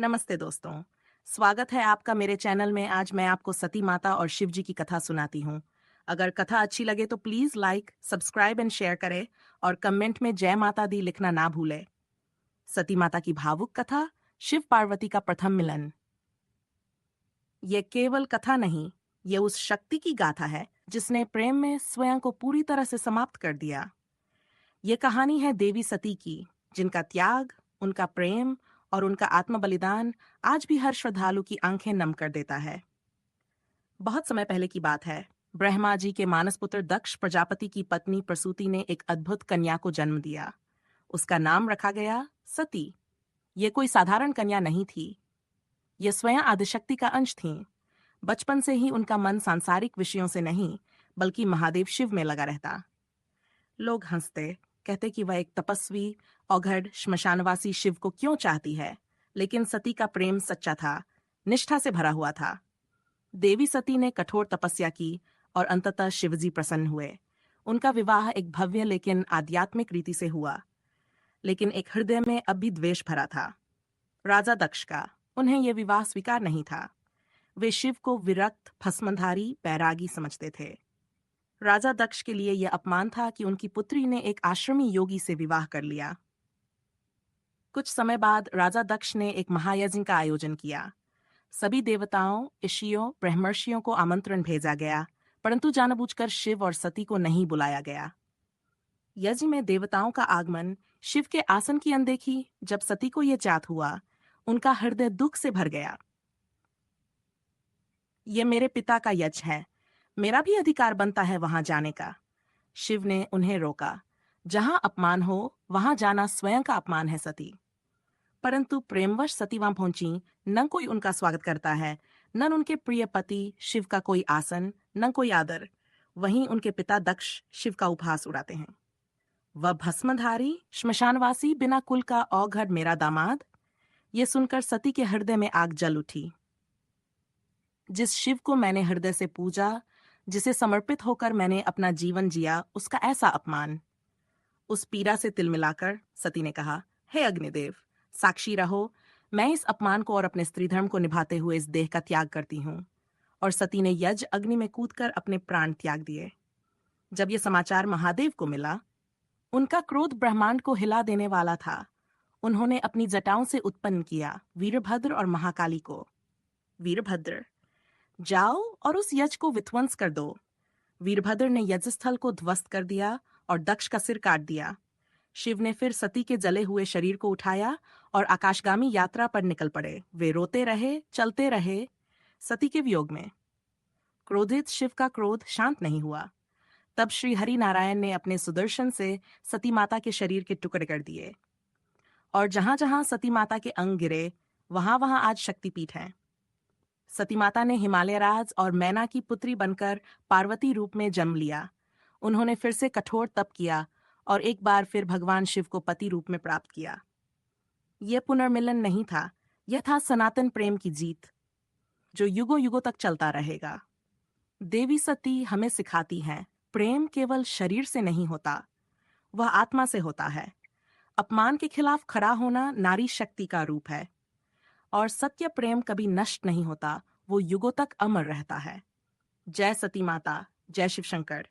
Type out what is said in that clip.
नमस्ते दोस्तों। स्वागत है आपका मेरे चैनल में। आज मैं आपको सती माता और शिव जी की कथा सुनाती हूँ। अगर कथा अच्छी लगे तो please like, subscribe and share करें और कमेंट में जय माता दी लिखना ना भूलें। सती माता की भावुक कथा, शिव पार्वती का प्रथम मिलन। ये केवल कथा नहीं, ये उस शक्ति की गाथा है जिसने प्रेम में स्वयं को पूरी तरह से समाप्त कर दिया। ये कहानी है देवी सती की, जिनका त्याग, उनका प्रेम और उनका आत्म बलिदान आज भी हर श्रद्धालु की आंखें नम कर देता है। बहुत समय पहले की बात है। ब्रह्मा जी के मानस पुत्र दक्ष प्रजापति की पत्नी प्रसूति ने एक अद्भुत कन्या को जन्म दिया। उसका नाम रखा गया सती। ये कोई साधारण कन्या नहीं थी, ये स्वयं आदिशक्ति का अंश थी। बचपन से ही उनका मन सांसारिक विषयों से नहीं, बल्कि महादेव शिव में लगा रहता। लोग हंसते, कहते कि वह एक तपस्वी, औघड़, श्मशानवासी शिव को क्यों चाहती है। लेकिन सती का प्रेम सच्चा था, निष्ठा से भरा हुआ था। देवी सती ने कठोर तपस्या की और अंततः शिवजी प्रसन्न हुए। उनका विवाह एक भव्य लेकिन आध्यात्मिक रीति से हुआ। लेकिन एक हृदय में अब भी द्वेष भरा था, राजा दक्ष का। उन्हें यह विवाह स्वीकार नहीं था। वे शिव को विरक्त, भस्मधारी, बैरागी समझते थे। राजा दक्ष के लिए यह अपमान था कि उनकी पुत्री ने एक आश्रमी योगी से विवाह कर लिया। कुछ समय बाद राजा दक्ष ने एक महायज्ञ का आयोजन किया। सभी देवताओं, ऋषियों, ब्रह्मर्षियों को आमंत्रण भेजा गया, परंतु जानबूझकर शिव और सती को नहीं बुलाया गया। यज्ञ में देवताओं का आगमन, शिव के आसन की अनदेखी, जब सती को यह ज्ञात हुआ, उनका हृदय दुख से भर गया। ये मेरे पिता का यज्ञ है, मेरा भी अधिकार बनता है वहां जाने का। शिव ने उन्हें रोका। जहां अपमान हो, वहां जाना स्वयं का अपमान है सती। परंतु प्रेमवश सती वहां पहुंची। न कोई उनका स्वागत करता है, न उनके प्रिय पति शिव का कोई आसन, न कोई आदर। वहीं उनके पिता दक्ष शिव का उपहास उड़ाते हैं। वह भस्मधारी, श्मशानवासी, बिना कुल का औघड़ मेरा दामाद। ये सुनकर सती के हृदय में आग जल उठी। जिस शिव को मैंने हृदय से पूजा, जिसे समर्पित होकर मैंने अपना जीवन जिया, उसका ऐसा अपमान। उस पीड़ा से तिल मिलाकर सती ने कहा, हे अग्निदेव, साक्षी रहो, मैं इस अपमान को और अपने स्त्री धर्म को निभाते हुए इस देह का त्याग करती हूँ। और सती ने यज्ञ अग्नि में कूदकर अपने प्राण त्याग दिए। जब यह समाचार महादेव को मिला, उनका क्रोध ब्रह्मांड को हिला देने वाला था। उन्होंने अपनी जटाओं से उत्पन्न किया वीरभद्र और महाकाली को। वीरभद्र, जाओ और उस यज्ञ को विध्वंस कर दो। वीरभद्र ने यज्ञस्थल को ध्वस्त कर दिया और दक्ष का सिर काट दिया। शिव ने फिर सती के जले हुए शरीर को उठाया और आकाशगामी यात्रा पर निकल पड़े। वे रोते रहे, चलते रहे, सती के वियोग में। क्रोधित शिव का क्रोध शांत नहीं हुआ। तब श्री हरि नारायण ने अपने सुदर्शन से सती माता के शरीर के टुकड़े कर दिए। और जहां जहां सती माता के अंग गिरे, वहां वहां आज शक्तिपीठ है। सती माता ने हिमालय राज और मैना की पुत्री बनकर पार्वती रूप में जन्म लिया। उन्होंने फिर से कठोर तप किया और एक बार फिर भगवान शिव को पति रूप में प्राप्त किया। यह पुनर्मिलन नहीं था, यह था सनातन प्रेम की जीत, जो युगों युगों तक चलता रहेगा। देवी सती हमें सिखाती हैं, प्रेम केवल शरीर से नहीं होता, वह आत्मा से होता है। अपमान के खिलाफ खड़ा होना नारी शक्ति का रूप है। और सत्य प्रेम कभी नष्ट नहीं होता, वो युगों तक अमर रहता है। जय सती माता, जय शिव शंकर।